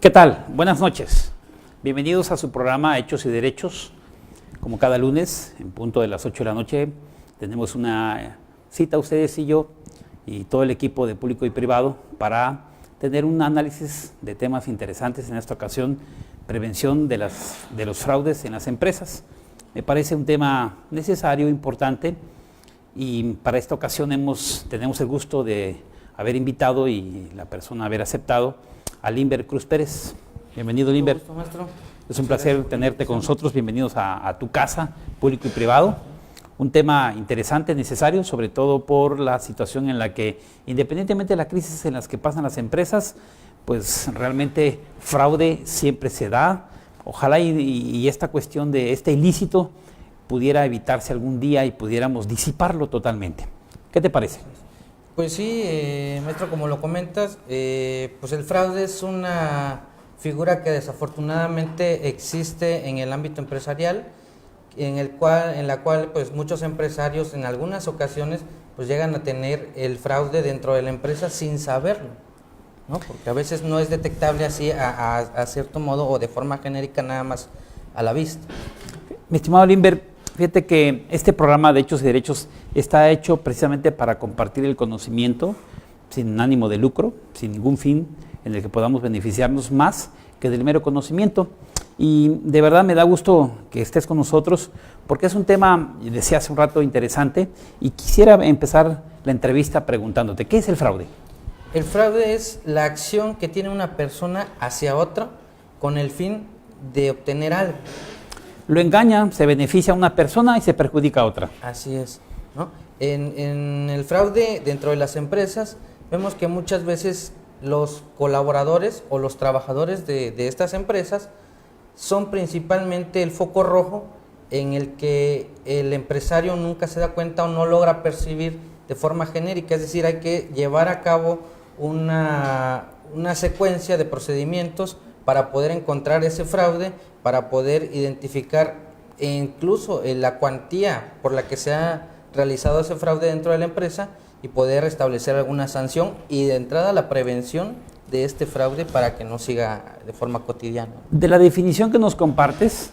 ¿Qué tal? Buenas noches. Bienvenidos a su programa Hechos y Derechos. Como cada lunes, en punto de las 8 de la noche, tenemos una cita ustedes y yo y todo el equipo de público y privado para tener un análisis de temas interesantes. En esta ocasión, prevención de los fraudes en las empresas. Me parece un tema necesario, importante, y para esta ocasión tenemos el gusto de haber invitado y la persona haber aceptado a Limber Cruz Pérez. Bienvenido, Limber. Gusto, maestro. Es un placer tenerte con nosotros. Bienvenidos a tu casa, público y privado. Un tema interesante, necesario, sobre todo por la situación en la que, independientemente de la crisis en las que pasan las empresas, pues realmente fraude siempre se da. Ojalá y esta cuestión de este ilícito pudiera evitarse algún día y pudiéramos disiparlo totalmente. ¿Qué te parece? Pues sí, maestro, como lo comentas, pues el fraude es una figura que desafortunadamente existe en el ámbito empresarial, en la cual pues muchos empresarios en algunas ocasiones pues llegan a tener el fraude dentro de la empresa sin saberlo, ¿no? Porque a veces no es detectable así a cierto modo o de forma genérica nada más a la vista. Mi estimado Limber, fíjate que este programa de Hechos y Derechos está hecho precisamente para compartir el conocimiento sin ánimo de lucro, sin ningún fin en el que podamos beneficiarnos más que del mero conocimiento. Y de verdad me da gusto que estés con nosotros porque es un tema, decía hace un rato, interesante, y quisiera empezar la entrevista preguntándote, ¿qué es el fraude? El fraude es la acción que tiene una persona hacia otra con el fin de obtener algo. Lo engaña, se beneficia a una persona y se perjudica a otra. Así es, ¿no? En el fraude dentro de las empresas vemos que muchas veces los colaboradores o los trabajadores de estas empresas son principalmente el foco rojo en el que el empresario nunca se da cuenta o no logra percibir de forma genérica. Es decir, hay que llevar a cabo una secuencia de procedimientos para poder encontrar ese fraude, para poder identificar incluso la cuantía por la que se ha realizado ese fraude dentro de la empresa y poder establecer alguna sanción y de entrada la prevención de este fraude para que no siga de forma cotidiana. De la definición que nos compartes,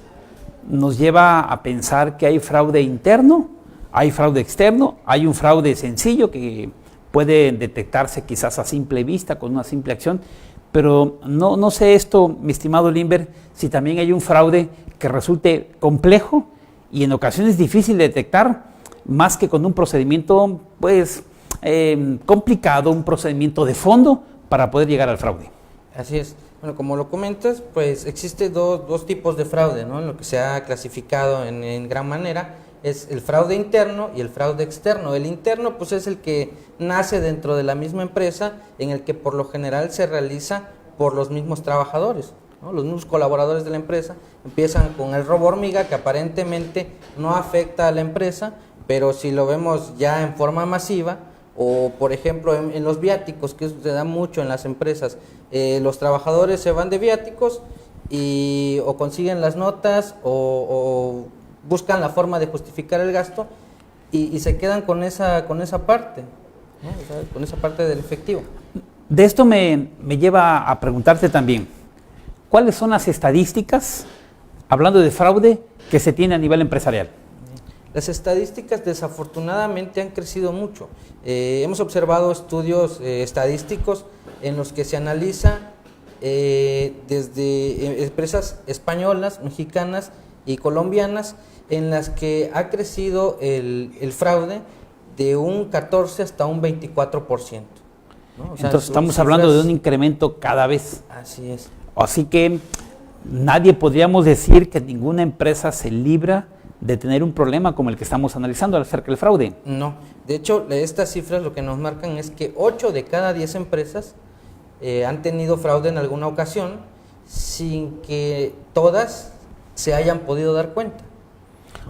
nos lleva a pensar que hay fraude interno, hay fraude externo, hay un fraude sencillo que puede detectarse quizás a simple vista con una simple acción, pero no sé esto, mi estimado Limber, si también hay un fraude que resulte complejo y en ocasiones difícil de detectar, más que con un procedimiento pues complicado, un procedimiento de fondo para poder llegar al fraude. Así es. Bueno, como lo comentas, pues existe dos tipos de fraude, ¿no? Lo que se ha clasificado en gran manera es el fraude interno y el fraude externo. El interno pues es el que nace dentro de la misma empresa, en el que por lo general se realiza por los mismos trabajadores, ¿no? Los mismos colaboradores de la empresa empiezan con el robo hormiga, que aparentemente no afecta a la empresa, pero si lo vemos ya en forma masiva, o por ejemplo en los viáticos, que eso se da mucho en las empresas, los trabajadores se van de viáticos y o consiguen las notas o buscan la forma de justificar el gasto y se quedan con esa parte, ¿no? O sea, con esa parte del efectivo. De esto me lleva a preguntarte también, ¿cuáles son las estadísticas, hablando de fraude, que se tiene a nivel empresarial? Las estadísticas desafortunadamente han crecido mucho. Hemos observado estudios estadísticos en los que se analiza desde empresas españolas, mexicanas y colombianas, en las que ha crecido el fraude de un 14 hasta un 24%. ¿No? O sea, entonces estamos hablando de un incremento cada vez. Así es. Así que nadie podríamos decir que ninguna empresa se libra de tener un problema como el que estamos analizando acerca del fraude. No, de hecho estas cifras lo que nos marcan es que 8 de cada 10 empresas han tenido fraude en alguna ocasión sin que todas se hayan podido dar cuenta.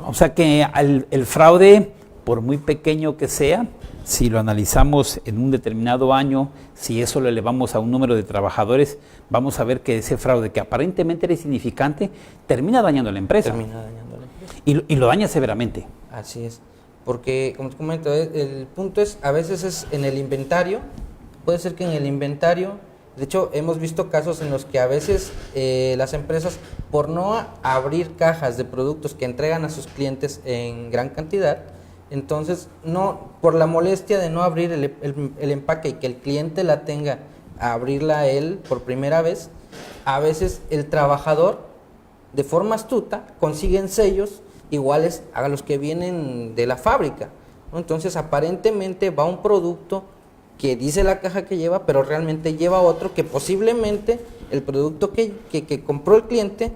O sea que el fraude, por muy pequeño que sea, si lo analizamos en un determinado año, si eso lo elevamos a un número de trabajadores, vamos a ver que ese fraude, que aparentemente era insignificante, termina dañando a la empresa. Y lo daña severamente. Así es, porque como te comento, el punto es, a veces es en el inventario, puede ser que en el inventario De hecho, hemos visto casos en los que a veces las empresas, por no abrir cajas de productos que entregan a sus clientes en gran cantidad, entonces, por la molestia de no abrir el empaque y que el cliente la tenga a abrirla él por primera vez, a veces el trabajador, de forma astuta, consiguen sellos iguales a los que vienen de la fábrica, ¿no? Entonces, aparentemente va un producto que dice la caja que lleva, pero realmente lleva otro que posiblemente el producto que compró el cliente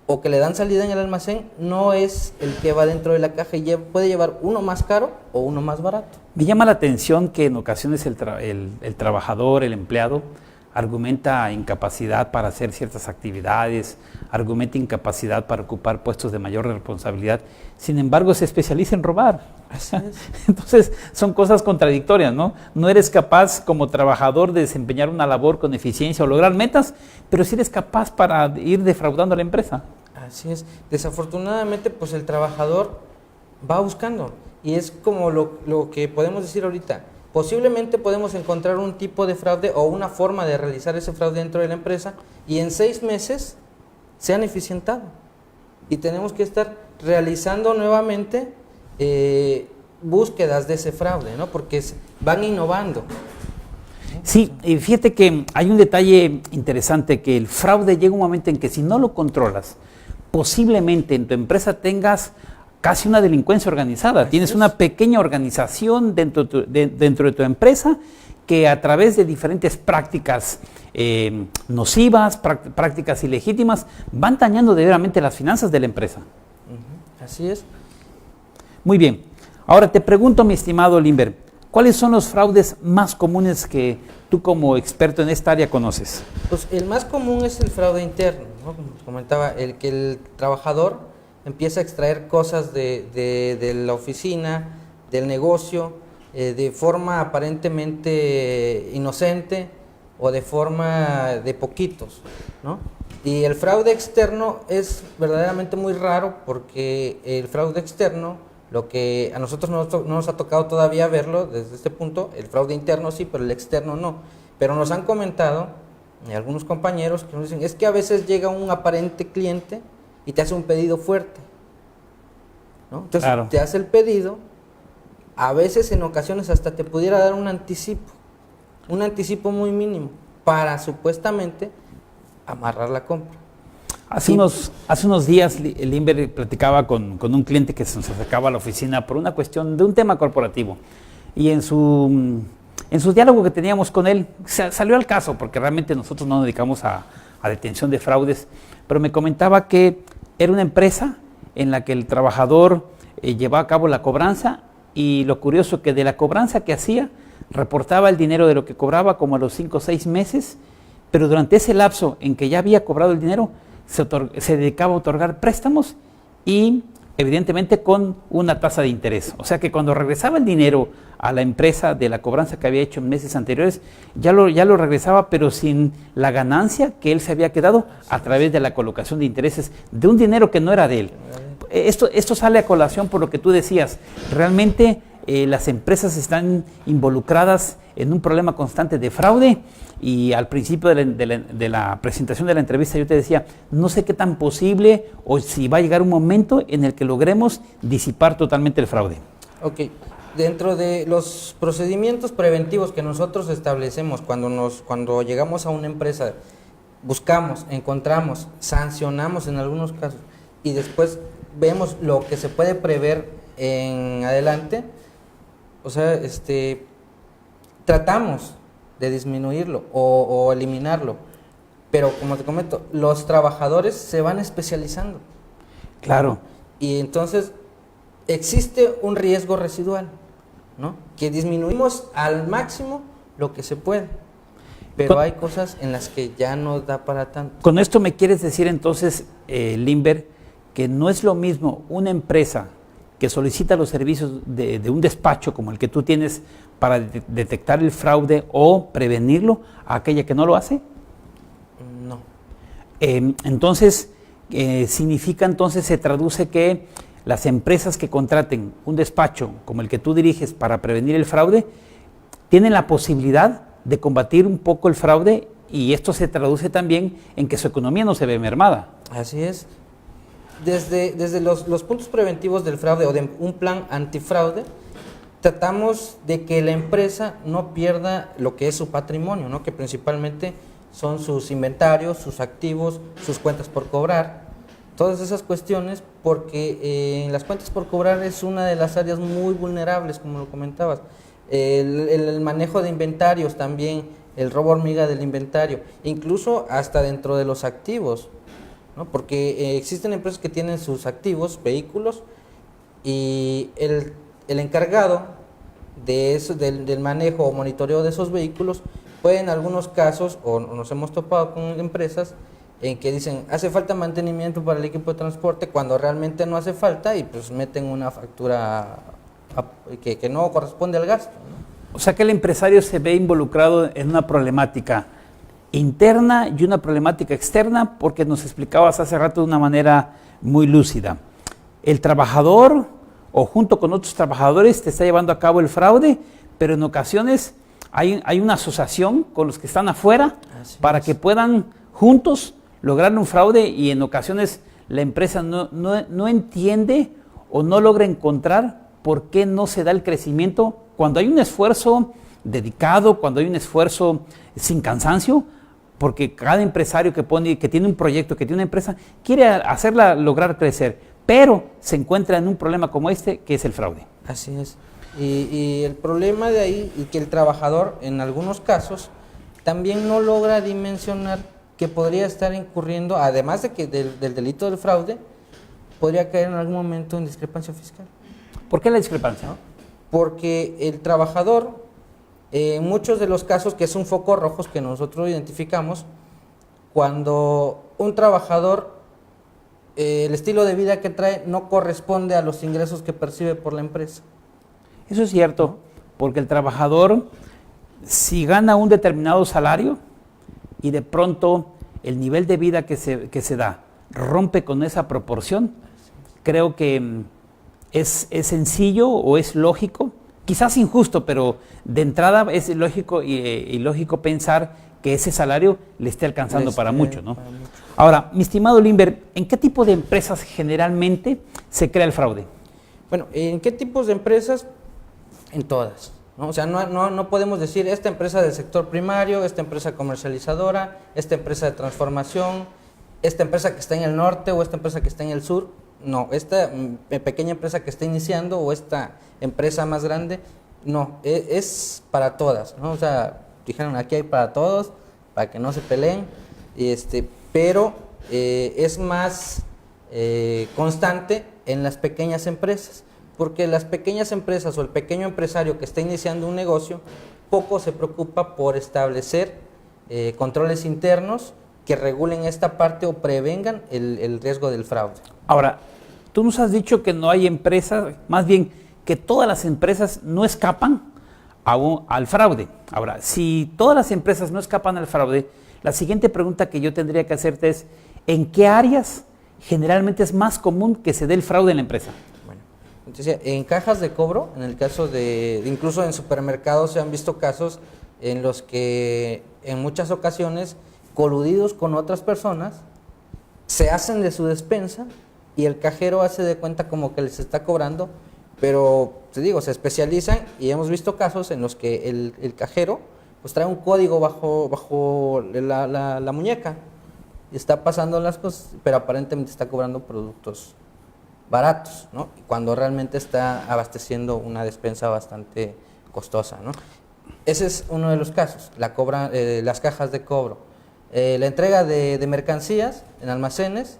o que le dan salida en el almacén no es el que va dentro de la caja y puede llevar uno más caro o uno más barato. Me llama la atención que en ocasiones el trabajador, el empleado, argumenta incapacidad para hacer ciertas actividades, argumenta incapacidad para ocupar puestos de mayor responsabilidad, sin embargo se especializa en robar. Así es. Entonces son cosas contradictorias, ¿no? No eres capaz como trabajador de desempeñar una labor con eficiencia o lograr metas, pero sí eres capaz para ir defraudando a la empresa. Así es. Desafortunadamente, pues el trabajador va buscando, y es como lo que podemos decir ahorita. Posiblemente podemos encontrar un tipo de fraude o una forma de realizar ese fraude dentro de la empresa y en 6 meses se han eficientado. Y tenemos que estar realizando nuevamente búsquedas de ese fraude, ¿no? Porque van innovando. Sí, y fíjate que hay un detalle interesante, que el fraude llega un momento en que si no lo controlas, posiblemente en tu empresa tengas casi una delincuencia organizada. Tienes una pequeña organización dentro de tu empresa que a través de diferentes prácticas nocivas, prácticas ilegítimas, van dañando severamente las finanzas de la empresa. Así es. Muy bien. Ahora te pregunto, mi estimado Limber, ¿cuáles son los fraudes más comunes que tú como experto en esta área conoces? Pues el más común es el fraude interno, ¿no? Como comentaba, el que el trabajador empieza a extraer cosas de la oficina, del negocio, de forma aparentemente inocente o de forma de poquitos, ¿no? Y el fraude externo es verdaderamente muy raro, porque el fraude externo, lo que a nosotros no nos ha tocado todavía verlo desde este punto, el fraude interno sí, pero el externo no. Pero nos han comentado algunos compañeros que nos dicen, es que a veces llega un aparente cliente y te hace un pedido fuerte, ¿no? Entonces, claro, te hace el pedido, a veces en ocasiones hasta te pudiera dar un anticipo muy mínimo para supuestamente amarrar la compra. Hace unos días Limber platicaba con un cliente que se nos acercaba a la oficina por una cuestión de un tema corporativo, y en su diálogo que teníamos con él salió al caso, porque realmente nosotros no nos dedicamos a detención de fraudes, pero me comentaba que era una empresa en la que el trabajador llevaba a cabo la cobranza, y lo curioso que de la cobranza que hacía, reportaba el dinero de lo que cobraba como a los 5 o 6 meses, pero durante ese lapso en que ya había cobrado el dinero, se dedicaba a otorgar préstamos y evidentemente con una tasa de interés. O sea que cuando regresaba el dinero a la empresa de la cobranza que había hecho en meses anteriores, ya lo regresaba, pero sin la ganancia que él se había quedado a través de la colocación de intereses de un dinero que no era de él. Esto sale a colación por lo que tú decías. Realmente las empresas están involucradas en un problema constante de fraude, y al principio de la presentación de la entrevista yo te decía, no sé qué tan posible o si va a llegar un momento en el que logremos disipar totalmente el fraude. Ok, dentro de los procedimientos preventivos que nosotros establecemos cuando llegamos a una empresa, buscamos, encontramos, sancionamos en algunos casos y después vemos lo que se puede prever en adelante, o sea, tratamos de disminuirlo o eliminarlo, pero como te comento, los trabajadores se van especializando. Claro. Y entonces existe un riesgo residual, ¿no? Que disminuimos al máximo lo que se puede, pero hay cosas en las que ya no da para tanto. Con esto me quieres decir entonces, Limber, que no es lo mismo una empresa que solicita los servicios de un despacho como el que tú tienes para detectar el fraude o prevenirlo, a aquella que no lo hace? No. Entonces, significa entonces, se traduce que las empresas que contraten un despacho como el que tú diriges para prevenir el fraude, tienen la posibilidad de combatir un poco el fraude y esto se traduce también en que su economía no se ve mermada. Así es. Desde los puntos preventivos del fraude o de un plan antifraude, tratamos de que la empresa no pierda lo que es su patrimonio, ¿no? Que principalmente son sus inventarios, sus activos, sus cuentas por cobrar, todas esas cuestiones, porque las cuentas por cobrar es una de las áreas muy vulnerables, como lo comentabas. El manejo de inventarios también, el robo hormiga del inventario, incluso hasta dentro de los activos, ¿no? Porque existen empresas que tienen sus activos, vehículos, y el encargado de eso, del manejo o monitoreo de esos vehículos puede en algunos casos, o nos hemos topado con empresas en que dicen hace falta mantenimiento para el equipo de transporte cuando realmente no hace falta y pues meten una factura que no corresponde al gasto, ¿no? O sea que el empresario se ve involucrado en una problemática interna y una problemática externa, porque nos explicabas hace rato de una manera muy lúcida. El trabajador o junto con otros trabajadores te está llevando a cabo el fraude, pero en ocasiones hay una asociación con los que están afuera para que puedan juntos lograr un fraude y en ocasiones la empresa no entiende o no logra encontrar por qué no se da el crecimiento cuando hay un esfuerzo dedicado, cuando hay un esfuerzo sin cansancio, porque cada empresario que tiene un proyecto, que tiene una empresa, quiere hacerla lograr crecer, pero se encuentra en un problema como este, que es el fraude. Así es. Y el problema de ahí, y que el trabajador, en algunos casos, también no logra dimensionar que podría estar incurriendo, además de que del delito del fraude, podría caer en algún momento en discrepancia fiscal. ¿Por qué la discrepancia? ¿No? Porque el trabajador, en muchos de los casos, que son focos rojos que nosotros identificamos, cuando un trabajador, el estilo de vida que trae no corresponde a los ingresos que percibe por la empresa. Eso es cierto, porque el trabajador, si gana un determinado salario y de pronto el nivel de vida que se da rompe con esa proporción, creo que es sencillo o es lógico, quizás injusto, pero de entrada es lógico y lógico pensar que ese salario le esté alcanzando para mucho, ¿no? Para mucho. Ahora, mi estimado Limber, ¿en qué tipo de empresas generalmente se crea el fraude? Bueno, ¿en qué tipos de empresas? En todas, ¿no? O sea, no podemos decir esta empresa del sector primario, esta empresa comercializadora, esta empresa de transformación, esta empresa que está en el norte o esta empresa que está en el sur. No, esta pequeña empresa que está iniciando o esta empresa más grande, no, es para todas, ¿no? O sea, dijeron aquí hay para todos, para que no se peleen, pero es más constante en las pequeñas empresas, porque las pequeñas empresas o el pequeño empresario que está iniciando un negocio, poco se preocupa por establecer controles internos que regulen esta parte o prevengan el riesgo del fraude. Ahora, tú nos has dicho que no hay empresas, más bien que todas las empresas no escapan al fraude. Ahora, si todas las empresas no escapan al fraude, la siguiente pregunta que yo tendría que hacerte es, ¿en qué áreas generalmente es más común que se dé el fraude en la empresa? Bueno, entonces, en cajas de cobro, en el caso incluso en supermercados se han visto casos en los que en muchas ocasiones, coludidos con otras personas, se hacen de su despensa y el cajero hace de cuenta como que les está cobrando, pero te digo, se especializan y hemos visto casos en los que el cajero pues trae un código bajo la muñeca y está pasando las cosas, pero aparentemente está cobrando productos baratos, ¿no? Cuando realmente está abasteciendo una despensa bastante costosa, ¿no? Ese es uno de los casos, las cajas de cobro. La entrega de mercancías en almacenes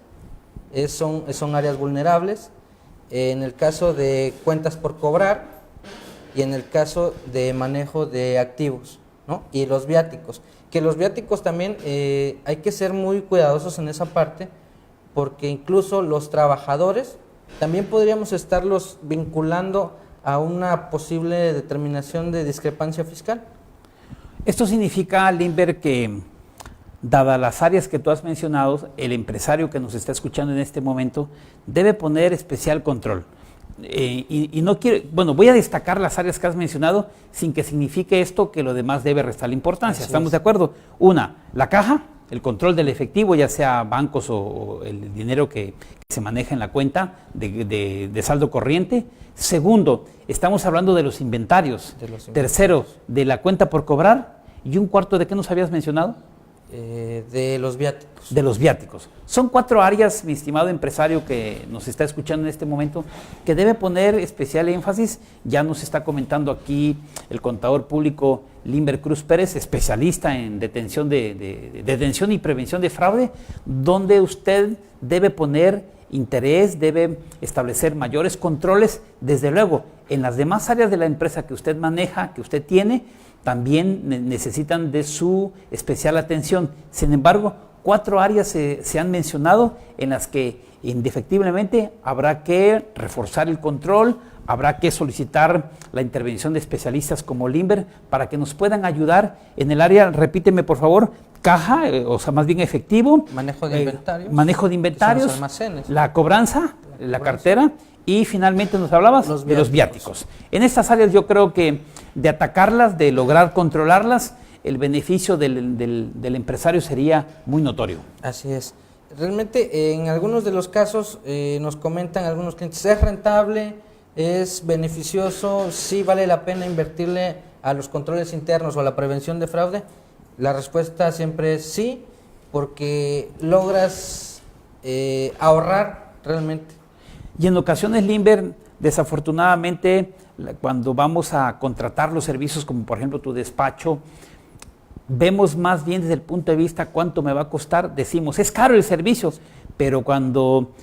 son áreas vulnerables. En el caso de cuentas por cobrar y en el caso de manejo de activos, ¿no? Y los viáticos, que los viáticos también hay que ser muy cuidadosos en esa parte, porque incluso los trabajadores también podríamos estarlos vinculando a una posible determinación de discrepancia fiscal. Esto significa, Limber, que dadas las áreas que tú has mencionado, el empresario que nos está escuchando en este momento debe poner especial control. y no quiero, bueno, voy a destacar las áreas que has mencionado sin que signifique esto que lo demás debe restarle importancia. ¿Estamos de acuerdo? Una, la caja, el control del efectivo, ya sea bancos o el dinero que se maneja en la cuenta de saldo corriente. Segundo, estamos hablando de los inventarios. Tercero, de la cuenta por cobrar. Y un cuarto, ¿de qué nos habías mencionado? De los viáticos. De los viáticos. Son 4 áreas, mi estimado empresario que nos está escuchando en este momento, que debe poner especial énfasis. Ya nos está comentando aquí el contador público Limber Cruz Pérez, especialista en detención detención y prevención de fraude, donde usted debe poner interés, debe establecer mayores controles. Desde luego, en las demás áreas de la empresa que usted maneja, que usted tiene, también necesitan de su especial atención. Sin embargo, 4 áreas se han mencionado en las que indefectiblemente habrá que reforzar el control, habrá que solicitar la intervención de especialistas como Limber para que nos puedan ayudar en el área, repíteme por favor, caja, o sea, más bien efectivo. Manejo de inventarios. Manejo de inventarios. Los almacenes. La cobranza, la cartera. Y finalmente nos hablabas de los viáticos. En estas áreas yo creo que de atacarlas, de lograr controlarlas, el beneficio del empresario sería muy notorio. Así es. Realmente en algunos de los casos nos comentan algunos clientes, ¿es rentable? ¿Es beneficioso? ¿Sí vale la pena invertirle a los controles internos o a la prevención de fraude? La respuesta siempre es sí, porque logras ahorrar realmente. Y en ocasiones, Limber, desafortunadamente, cuando vamos a contratar los servicios, como por ejemplo tu despacho, vemos más bien desde el punto de vista cuánto me va a costar. Decimos, es caro el servicio, pero cuando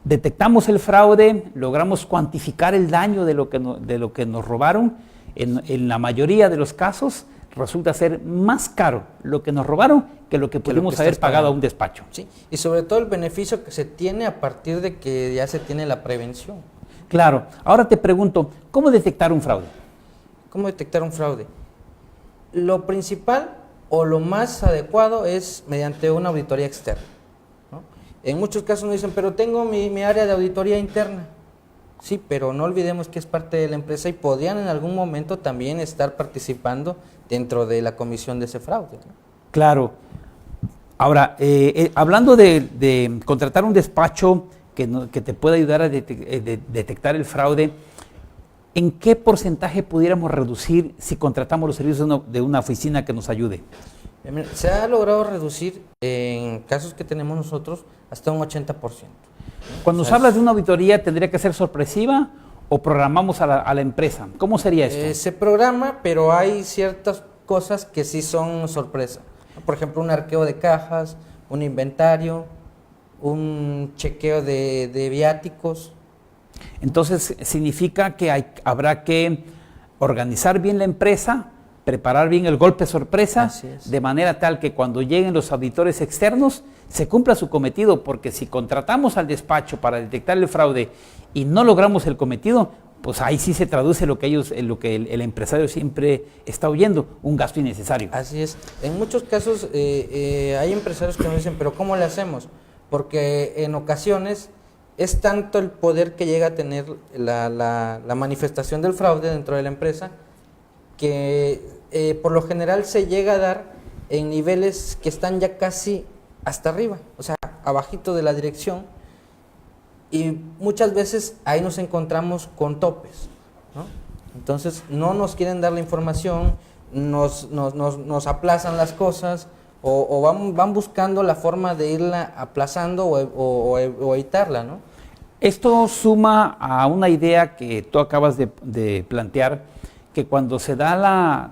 detectamos el fraude, logramos cuantificar el daño de lo que nos robaron. En la mayoría de los casos resulta ser más caro lo que nos robaron que lo que pudimos haber pagado a un despacho. Sí, y sobre todo el beneficio que se tiene a partir de que ya se tiene la prevención. Claro. Ahora te pregunto, ¿cómo detectar un fraude? ¿Cómo detectar un fraude? Lo principal o lo más adecuado es mediante una auditoría externa, ¿no? En muchos casos nos dicen, pero tengo mi área de auditoría interna. Sí, pero no olvidemos que es parte de la empresa y podrían en algún momento también estar participando dentro de la comisión de ese fraude, ¿no? Claro. Ahora, hablando de contratar un despacho que te pueda ayudar a detectar el fraude, ¿en qué porcentaje pudiéramos reducir si contratamos los servicios de una oficina que nos ayude? Se ha logrado reducir en casos que tenemos nosotros hasta un 80%. Cuando nos hablas de una auditoría, ¿tendría que ser sorpresiva o programamos a la empresa? ¿Cómo sería esto? Se programa, pero hay ciertas cosas que sí son sorpresa. Por ejemplo, un arqueo de cajas, un inventario, un chequeo de viáticos. Entonces, significa que habrá que organizar bien la empresa, preparar bien el golpe sorpresa, de manera tal que cuando lleguen los auditores externos se cumpla su cometido, porque si contratamos al despacho para detectar el fraude y no logramos el cometido, pues ahí sí se traduce lo que el empresario siempre está oyendo, un gasto innecesario. Así es. En muchos casos hay empresarios que nos dicen, pero ¿cómo le hacemos? Porque en ocasiones es tanto el poder que llega a tener la manifestación del fraude dentro de la empresa que por lo general se llega a dar en niveles que están ya casi hasta arriba, o sea, abajito de la dirección, y muchas veces ahí nos encontramos con topes, ¿no? Entonces no nos quieren dar la información, nos aplazan las cosas o van buscando la forma de irla aplazando o evitarla, ¿no? Esto suma a una idea que tú acabas de plantear, que cuando se da la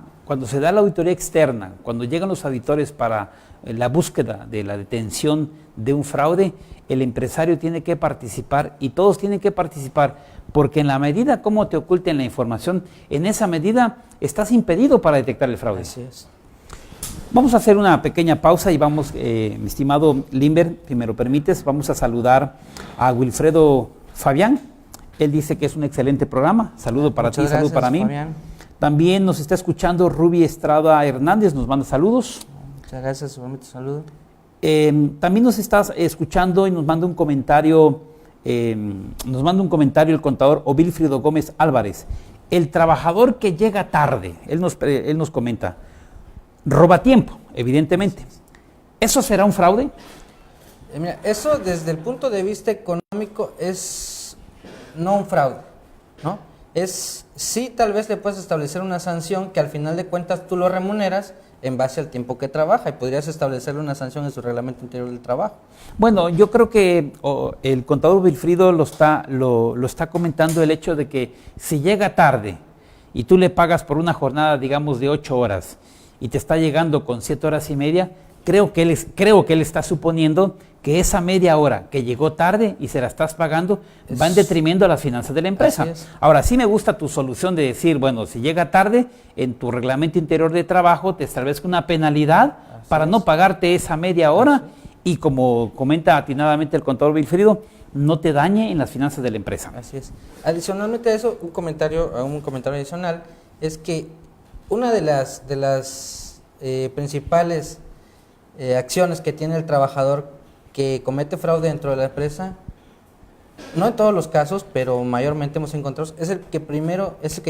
auditoría externa, cuando llegan los auditores para la búsqueda de la detención de un fraude, el empresario tiene que participar y todos tienen que participar, porque en la medida como te oculten la información, en esa medida estás impedido para detectar el fraude. Así es. Vamos a hacer una pequeña pausa y vamos, mi estimado Limber, si me lo permites, vamos a saludar a Wilfredo Fabián. Él dice que es un excelente programa. Saludo para ti, saludo para mí. Fabián. También nos está escuchando Ruby Estrada Hernández, nos manda saludos. Muchas gracias, un saludo. También nos está escuchando y nos manda un comentario nos manda un comentario el contador Ovilfrido Gómez Álvarez. El trabajador que llega tarde, él nos comenta, roba tiempo, evidentemente. ¿Eso será un fraude? Mira, eso desde el punto de vista económico es no un fraude, ¿no? Sí, tal vez le puedes establecer una sanción que al final de cuentas tú lo remuneras en base al tiempo que trabaja y podrías establecerle una sanción en su reglamento interior del trabajo. Bueno, yo creo que el contador Wilfrido lo está comentando el hecho de que si llega tarde y tú le pagas por una jornada, digamos, de 8 horas y te está llegando con 7 horas y media, creo que él está suponiendo que esa media hora que llegó tarde y se la estás pagando va en detrimento a las finanzas de la empresa. Ahora, sí me gusta tu solución de decir, bueno, si llega tarde, en tu reglamento interior de trabajo te establezco una penalidad para no pagarte esa media hora y, como comenta atinadamente el contador Wilfrido, no te dañe en las finanzas de la empresa. Así es. Adicionalmente a eso, un comentario adicional es que una de las principales acciones que tiene el trabajador que comete fraude dentro de la empresa, no en todos los casos, pero mayormente hemos encontrado, es el que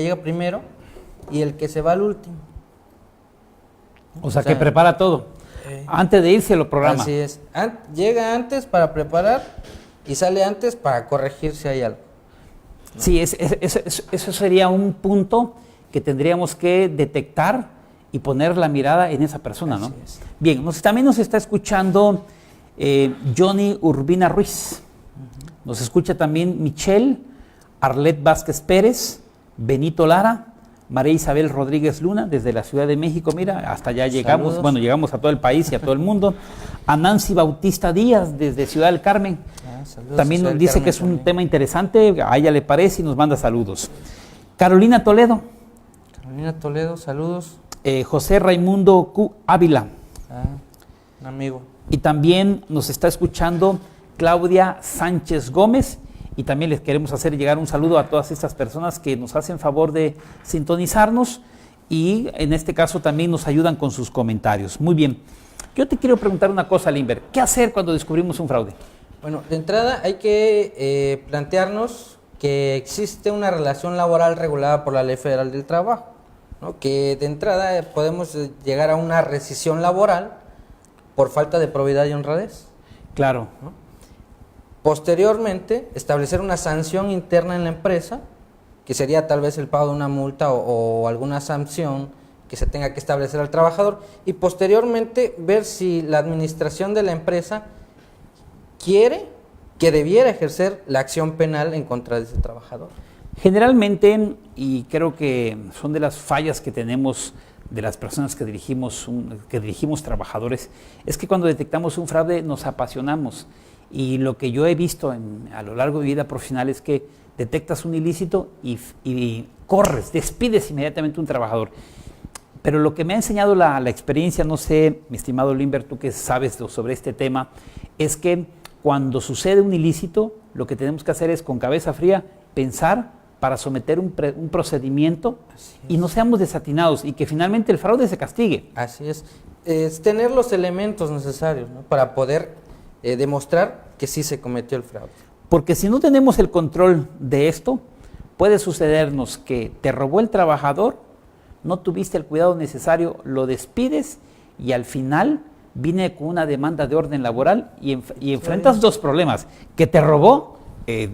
llega primero y el que se va al último. O sea, que prepara todo. Antes de irse lo programa. Así es. Llega antes para preparar y sale antes para corregir si hay algo, ¿no? Sí, eso sería un punto que tendríamos que detectar y poner la mirada en esa persona, ¿no? Así es. Bien, también nos está escuchando Johnny Urbina Ruiz. Nos escucha también Michelle, Arlet Vázquez Pérez, Benito Lara, María Isabel Rodríguez Luna, desde la Ciudad de México. Mira, hasta allá llegamos. Saludos. Bueno, llegamos a todo el país y a todo el mundo. A Nancy Bautista Díaz, desde Ciudad del Carmen. También nos dice que es un tema interesante, a ella le parece y nos manda saludos. Carolina Toledo. Carolina Toledo, saludos. José Raimundo Q. Ávila. Un amigo. Y también nos está escuchando Claudia Sánchez Gómez, y también les queremos hacer llegar un saludo a todas estas personas que nos hacen favor de sintonizarnos y en este caso también nos ayudan con sus comentarios. Muy bien, yo te quiero preguntar una cosa, Limber, ¿qué hacer cuando descubrimos un fraude? Bueno, de entrada hay que plantearnos que existe una relación laboral regulada por la Ley Federal del Trabajo, ¿no? Que de entrada podemos llegar a una rescisión laboral por falta de probidad y honradez. Claro. ¿No? Posteriormente, establecer una sanción interna en la empresa, que sería tal vez el pago de una multa o alguna sanción que se tenga que establecer al trabajador, y posteriormente ver si la administración de la empresa quiere que debiera ejercer la acción penal en contra de ese trabajador. Generalmente, y creo que son de las fallas que tenemos de las personas que dirigimos trabajadores, es que cuando detectamos un fraude nos apasionamos. Y lo que yo he visto a lo largo de mi vida profesional es que detectas un ilícito y corres, despides inmediatamente a un trabajador. Pero lo que me ha enseñado la experiencia, no sé, mi estimado Limber, tú que sabes sobre este tema, es que cuando sucede un ilícito, lo que tenemos que hacer es con cabeza fría pensar para someter un procedimiento y no seamos desatinados y que finalmente el fraude se castigue. Así es tener los elementos necesarios, ¿no? Para poder demostrar que sí se cometió el fraude. Porque si no tenemos el control de esto, puede sucedernos que te robó el trabajador, no tuviste el cuidado necesario, lo despides y al final viene con una demanda de orden laboral y enfrentas dos problemas, que te robó,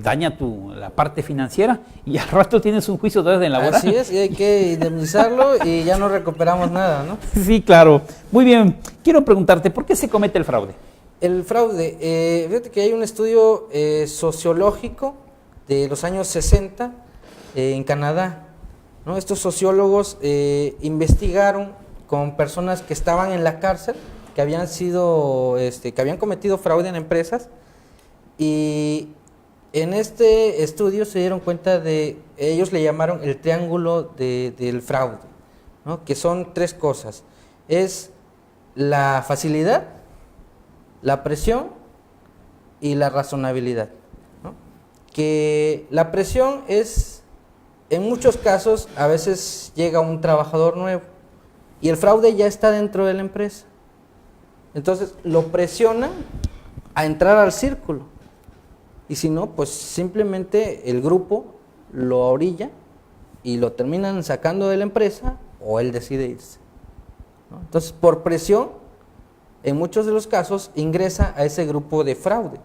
daña la parte financiera y al rato tienes un juicio de orden laboral. Así es, y hay que indemnizarlo y ya no recuperamos nada, ¿no? Sí, claro. Muy bien, quiero preguntarte, ¿por qué se comete el fraude? El fraude, fíjate que hay un estudio sociológico de los años 60 en Canadá, ¿no? Estos sociólogos investigaron con personas que estaban en la cárcel, que habían cometido fraude en empresas, y en este estudio se dieron cuenta ellos le llamaron el triángulo del fraude, ¿no? Que son 3 cosas, es la facilidad, la presión y la razonabilidad, ¿no? Que la presión es, en muchos casos, a veces llega un trabajador nuevo y el fraude ya está dentro de la empresa. Entonces lo presionan a entrar al círculo, y si no, pues simplemente el grupo lo orilla y lo terminan sacando de la empresa o él decide irse, ¿no? Entonces, por presión, en muchos de los casos ingresa a ese grupo de fraude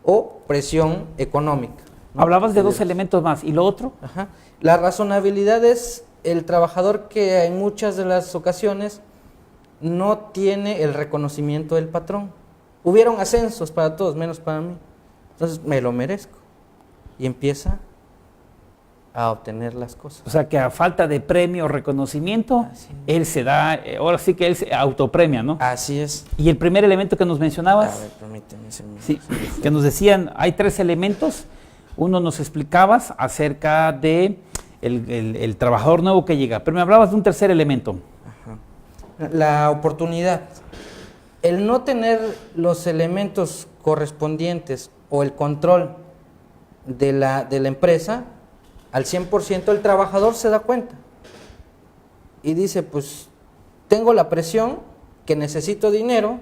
o presión económica, ¿no? Hablabas de dos elementos más, ¿y lo otro? Ajá. La razonabilidad es el trabajador que en muchas de las ocasiones no tiene el reconocimiento del patrón. Hubieron ascensos para todos, menos para mí. Entonces me lo merezco. Y empieza a obtener las cosas. O sea, que a falta de premio o reconocimiento, él se da, ahora sí que él se autopremia, ¿no? Así es. Y el primer elemento que nos mencionabas, A ver, permíteme. sí, que nos decían, hay tres elementos. Uno nos explicabas acerca de el trabajador nuevo que llega, pero me hablabas de un tercer elemento. Ajá. La oportunidad. El no tener los elementos correspondientes o el control de la empresa al 100%, el trabajador se da cuenta y dice, pues tengo la presión que necesito dinero,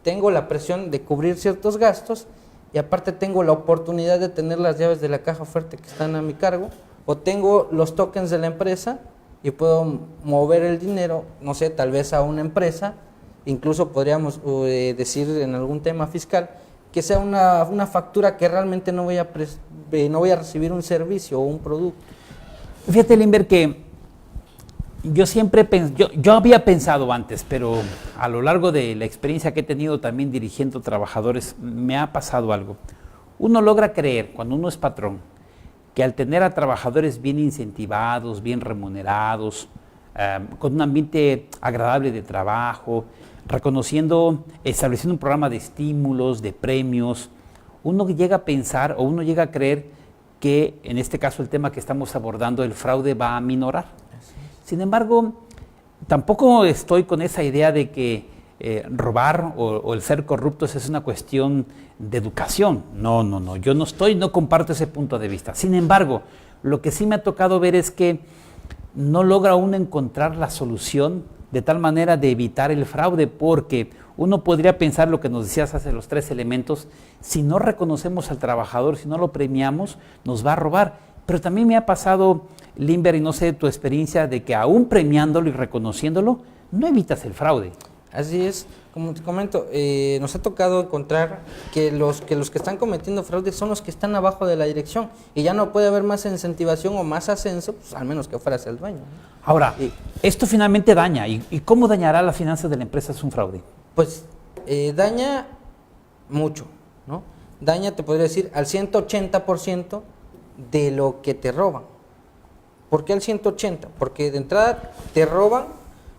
tengo la presión de cubrir ciertos gastos y aparte tengo la oportunidad de tener las llaves de la caja fuerte que están a mi cargo, o tengo los tokens de la empresa y puedo mover el dinero, no sé, tal vez a una empresa, incluso podríamos decir en algún tema fiscal, que sea una factura que realmente no voy a recibir un servicio o un producto. Fíjate, Limber, que yo siempre yo había pensado antes, pero a lo largo de la experiencia que he tenido también dirigiendo trabajadores, me ha pasado algo. Uno logra creer, cuando uno es patrón, que al tener a trabajadores bien incentivados, bien remunerados, con un ambiente agradable de trabajo, estableciendo un programa de estímulos, de premios, uno llega a pensar o uno llega a creer que, en este caso el tema que estamos abordando, el fraude va a minorar. Sin embargo, tampoco estoy con esa idea de que robar o el ser corruptos es una cuestión de educación. No, yo no comparto ese punto de vista. Sin embargo, lo que sí me ha tocado ver es que no logra uno encontrar la solución de tal manera de evitar el fraude, porque uno podría pensar lo que nos decías hace los tres elementos, si no reconocemos al trabajador, si no lo premiamos, nos va a robar. Pero también me ha pasado, Limber, y no sé tu experiencia, de que aún premiándolo y reconociéndolo, no evitas el fraude. Así es, como te comento, nos ha tocado encontrar que los que están cometiendo fraude son los que están abajo de la dirección y ya no puede haber más incentivación o más ascenso, pues, al menos que fueras el dueño, ¿no? Ahora, esto finalmente daña, ¿y cómo dañará las finanzas de la empresa es un fraude? Pues daña mucho, ¿no? Daña, te podría decir, al 180% de lo que te roban. ¿Por qué al 180? Porque de entrada te roban,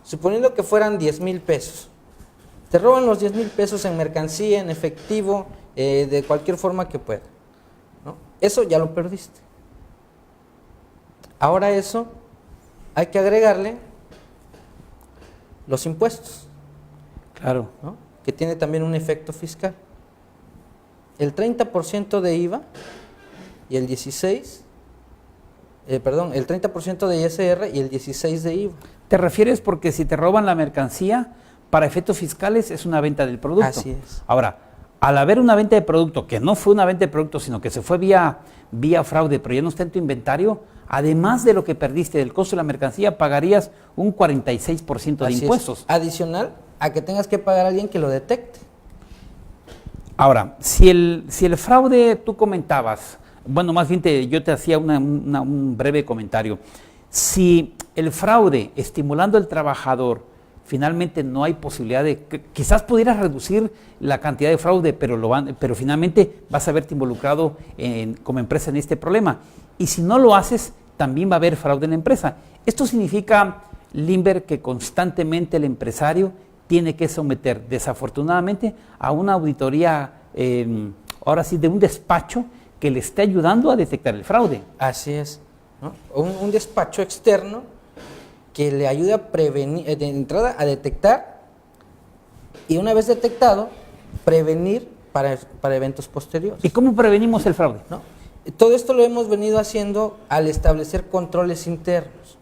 suponiendo que fueran 10,000 pesos. Te roban los 10,000 pesos en mercancía, en efectivo, de cualquier forma que pueda, ¿no? Eso ya lo perdiste. Ahora eso hay que agregarle los impuestos. Claro. ¿No? Que tiene también un efecto fiscal. El 30% de IVA y el 30% de ISR y el 16% de IVA. ¿Te refieres porque si te roban la mercancía, para efectos fiscales es una venta del producto? Así es. Ahora, al haber una venta de producto, que no fue una venta de producto, sino que se fue vía fraude, pero ya no está en tu inventario, además de lo que perdiste del costo de la mercancía, pagarías un 46% de Así impuestos. Es. Adicional a que tengas que pagar a alguien que lo detecte. Ahora, si el fraude, tú comentabas, bueno, más bien yo te hacía un breve comentario. Si el fraude, estimulando al trabajador, finalmente no hay posibilidad de, quizás pudieras reducir la cantidad de fraude, pero finalmente vas a verte involucrado como empresa en este problema. Y si no lo haces, también va a haber fraude en la empresa. Esto significa, Limber, que constantemente el empresario tiene que someter, desafortunadamente, a una auditoría, ahora sí, de un despacho que le esté ayudando a detectar el fraude. Así es, ¿no? Un despacho externo que le ayude a prevenir, de entrada a detectar y una vez detectado, prevenir para eventos posteriores. ¿Y cómo prevenimos el fraude? ¿No? Todo esto lo hemos venido haciendo al establecer controles internos,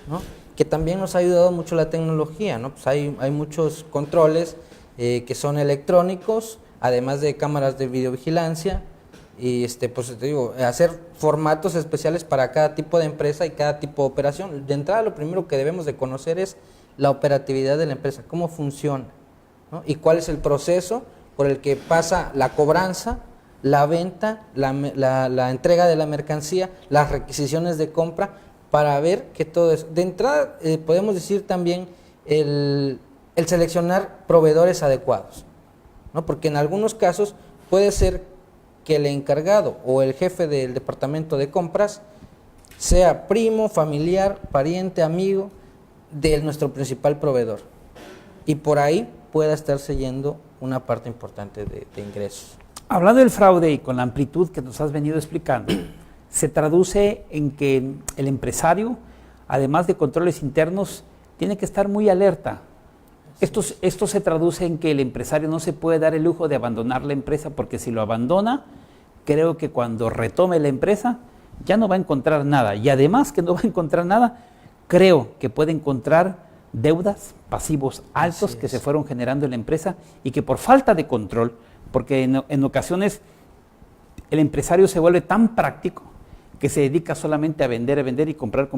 ¿no? Que también nos ha ayudado mucho la tecnología, ¿no? Pues hay muchos controles que son electrónicos, además de cámaras de videovigilancia, y pues te digo, hacer formatos especiales para cada tipo de empresa y cada tipo de operación. De entrada, lo primero que debemos de conocer es la operatividad de la empresa, cómo funciona, ¿no? Y cuál es el proceso por el que pasa la cobranza, la venta, la entrega de la mercancía, las requisiciones de compra, para ver que todo es. De entrada, podemos decir también el seleccionar proveedores adecuados, ¿no? Porque en algunos casos puede ser que el encargado o el jefe del departamento de compras sea primo, familiar, pariente, amigo de nuestro principal proveedor, y por ahí pueda estarse yendo una parte importante de ingresos. Hablando del fraude y con la amplitud que nos has venido explicando, se traduce en que el empresario, además de controles internos, tiene que estar muy alerta. Esto se traduce en que el empresario no se puede dar el lujo de abandonar la empresa, porque si lo abandona, creo que cuando retome la empresa ya no va a encontrar nada. Y además que no va a encontrar nada, creo que puede encontrar deudas, pasivos altos que se fueron generando en la empresa y que por falta de control, porque en ocasiones el empresario se vuelve tan práctico que se dedica solamente a vender y comprar,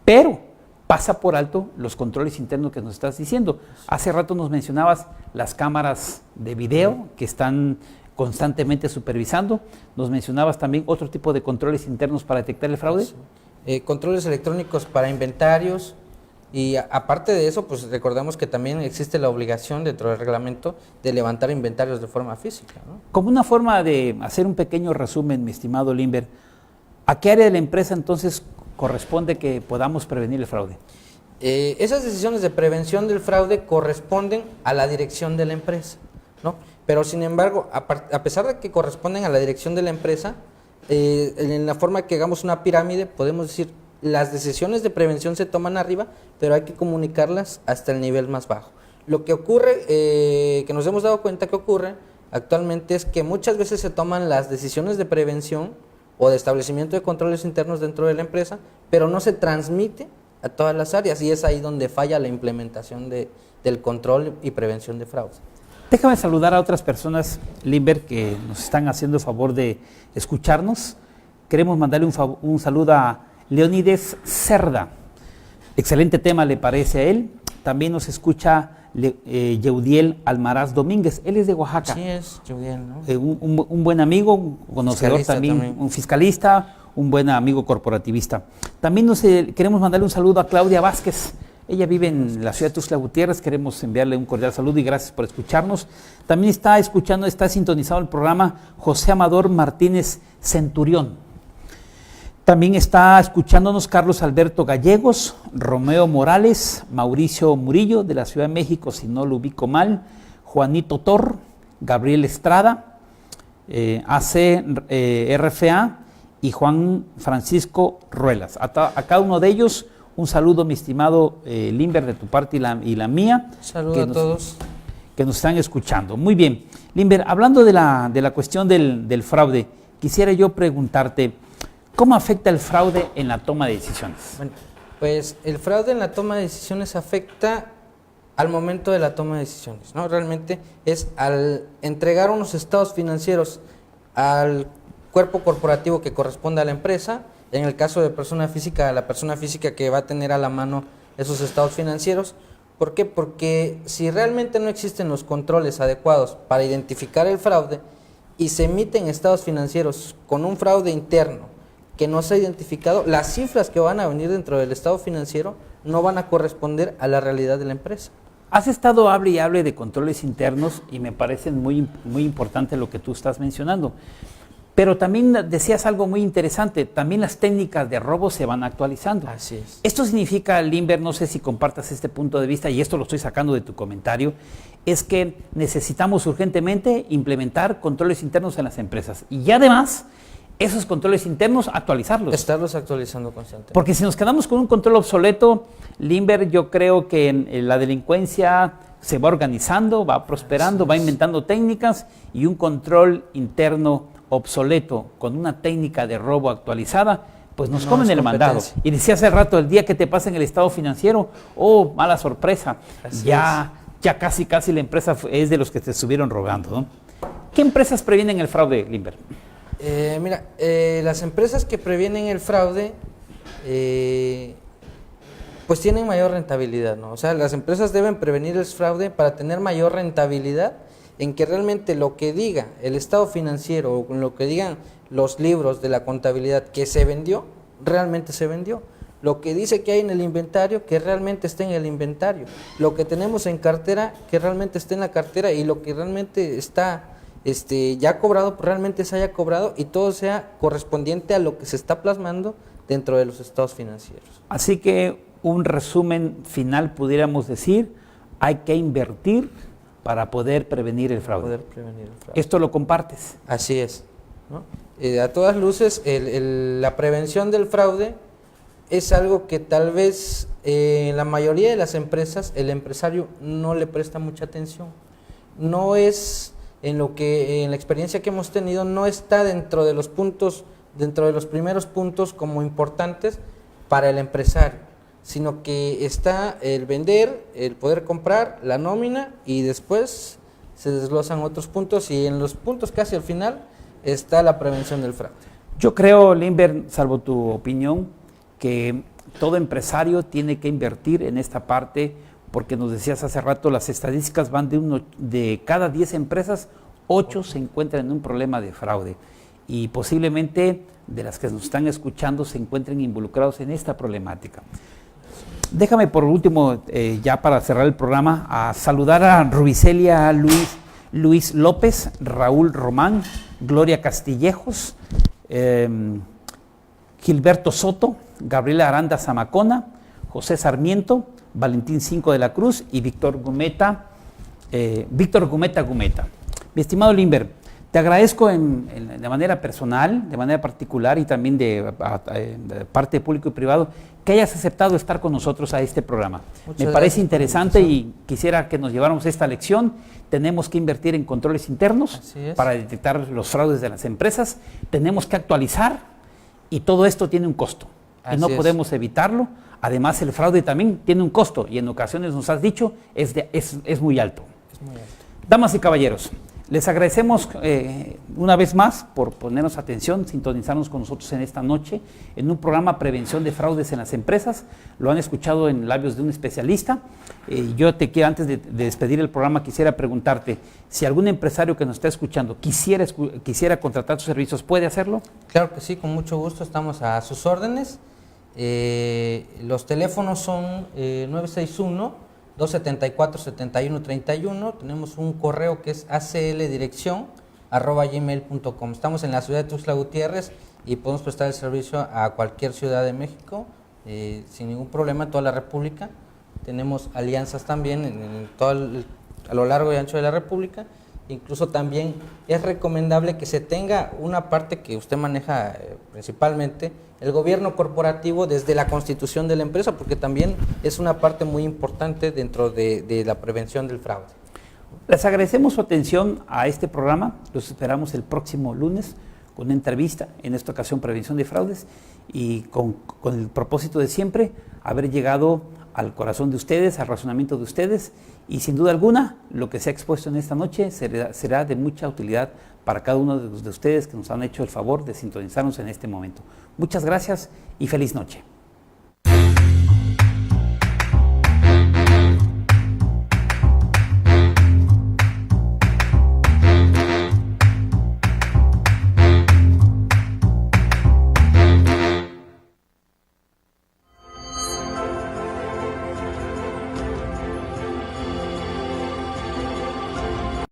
pero pasa por alto los controles internos que nos estás diciendo. Hace rato nos mencionabas las cámaras de video que están constantemente supervisando. Nos mencionabas también otro tipo de controles internos para detectar el fraude. Controles electrónicos para inventarios, y aparte de eso, pues recordamos que también existe la obligación dentro del reglamento de levantar inventarios de forma física, ¿no? Como una forma de hacer un pequeño resumen, mi estimado Limber, ¿a qué área de la empresa entonces corresponde que podamos prevenir el fraude? Esas decisiones de prevención del fraude corresponden a la dirección de la empresa, ¿no? Pero sin embargo, a pesar de que corresponden a la dirección de la empresa, en la forma que hagamos una pirámide, podemos decir, las decisiones de prevención se toman arriba, pero hay que comunicarlas hasta el nivel más bajo. Lo que ocurre, que nos hemos dado cuenta que ocurre actualmente, es que muchas veces se toman las decisiones de prevención o de establecimiento de controles internos dentro de la empresa, pero no se transmite a todas las áreas, y es ahí donde falla la implementación del control y prevención de fraude. Déjame saludar a otras personas, Limber, que nos están haciendo el favor de escucharnos. Queremos mandarle un saludo a Leonides Cerda. Excelente tema, le parece a él. También nos escucha Yeudiel Almaraz Domínguez. Él es de Oaxaca. Sí, es Yeudiel, ¿no? Un buen amigo, un conocedor también, un fiscalista, un buen amigo corporativista. También queremos mandarle un saludo a Claudia Vázquez. Ella vive en la ciudad de Tuxtla Gutiérrez. Queremos enviarle un cordial saludo y gracias por escucharnos. También está sintonizado el programa José Amador Martínez Centurión. También está escuchándonos Carlos Alberto Gallegos, Romeo Morales, Mauricio Murillo de la Ciudad de México, si no lo ubico mal, Juanito Tor, Gabriel Estrada, RFA y Juan Francisco Ruelas. A cada uno de ellos, un saludo, mi estimado Limber, de tu parte y la mía. Saludos a todos. Que nos están escuchando. Muy bien. Limber, hablando de la cuestión del fraude, quisiera yo preguntarte, ¿cómo afecta el fraude en la toma de decisiones? Bueno, pues el fraude en la toma de decisiones afecta al momento de la toma de decisiones, ¿no? Realmente es al entregar unos estados financieros al cuerpo corporativo que corresponde a la empresa. En el caso de persona física, la persona física que va a tener a la mano esos estados financieros. ¿Por qué? Porque si realmente no existen los controles adecuados para identificar el fraude y se emiten estados financieros con un fraude interno que no se ha identificado, las cifras que van a venir dentro del estado financiero no van a corresponder a la realidad de la empresa. Has estado hable y hable de controles internos y me parece muy importante lo que tú estás mencionando. Pero también decías algo muy interesante, también las técnicas de robo se van actualizando. Así es. Esto significa, Limber, no sé si compartas este punto de vista, y esto lo estoy sacando de tu comentario, es que necesitamos urgentemente implementar controles internos en las empresas. Y además, esos controles internos, actualizarlos. Estarlos actualizando constantemente. Porque si nos quedamos con un control obsoleto, Limber, yo creo que la delincuencia se va organizando, va prosperando, va inventando técnicas, y un control interno obsoleto con una técnica de robo actualizada, pues nos comen el mandado. Y decía hace rato, el día que te pasen el estado financiero, oh, mala sorpresa, ya casi la empresa es de los que te estuvieron rogando, ¿no? ¿Qué empresas previenen el fraude, Limber? Mira, las empresas que previenen el fraude, pues tienen mayor rentabilidad, ¿no? O sea, las empresas deben prevenir el fraude para tener mayor rentabilidad en que realmente lo que diga el estado financiero o lo que digan los libros de la contabilidad que se vendió, realmente se vendió. Lo que dice que hay en el inventario, que realmente esté en el inventario. Lo que tenemos en cartera, que realmente esté en la cartera, y lo que realmente está ya cobrado, pues realmente se haya cobrado, y todo sea correspondiente a lo que se está plasmando dentro de los estados financieros. Así que un resumen final pudiéramos decir, hay que invertir para poder prevenir el fraude. ¿Esto lo compartes? Así es, ¿no? A todas luces, la prevención del fraude es algo que tal vez en la mayoría de las empresas el empresario no le presta mucha atención. No es en la experiencia que hemos tenido, no está dentro de los primeros puntos como importantes para el empresario, sino que está el vender, el poder comprar, la nómina, y después se desglosan otros puntos, y en los puntos casi al final está la prevención del fraude. Yo creo, Limber, salvo tu opinión, que todo empresario tiene que invertir en esta parte, porque nos decías hace rato, las estadísticas van de cada 10 empresas, 8 se encuentran en un problema de fraude, y posiblemente de las que nos están escuchando se encuentren involucrados en esta problemática. Déjame por último, ya para cerrar el programa, a saludar a Rubicelia Luis López, Raúl Román, Gloria Castillejos, Gilberto Soto, Gabriela Aranda Zamacona, José Sarmiento, Valentín Cinco de la Cruz y Víctor Gumeta. Mi estimado Limber, te agradezco de manera personal, de manera particular y también de parte de público y privado, que hayas aceptado estar con nosotros a este programa. Me parece interesante y quisiera que nos lleváramos esta lección. Tenemos que invertir en controles internos para detectar los fraudes de las empresas. Tenemos que actualizar, y todo esto tiene un costo. Y no podemos evitarlo. Además, el fraude también tiene un costo, y en ocasiones nos has dicho es muy alto. Es muy alto. Damas y caballeros, les agradecemos una vez más por ponernos atención, sintonizarnos con nosotros en esta noche en un programa Prevención de Fraudes en las Empresas. Lo han escuchado en labios de un especialista. Yo antes de despedir el programa, quisiera preguntarte si algún empresario que nos está escuchando quisiera contratar tus servicios, ¿puede hacerlo? Claro que sí, con mucho gusto, estamos a sus órdenes. Los teléfonos son 961-274-7131. Tenemos un correo que es acldirección@gmail.com. Estamos en la ciudad de Tuxtla Gutiérrez y podemos prestar el servicio a cualquier ciudad de México sin ningún problema, en toda la República. Tenemos alianzas también a lo largo y ancho de la República. Incluso también es recomendable que se tenga una parte que usted maneja principalmente, el gobierno corporativo, desde la constitución de la empresa, porque también es una parte muy importante dentro de la prevención del fraude. Les agradecemos su atención a este programa. Los esperamos el próximo lunes con una entrevista, en esta ocasión Prevención de Fraudes, y con el propósito de siempre haber llegado al corazón de ustedes, al razonamiento de ustedes, y sin duda alguna lo que se ha expuesto en esta noche será de mucha utilidad para cada uno de ustedes que nos han hecho el favor de sintonizarnos en este momento. Muchas gracias y feliz noche.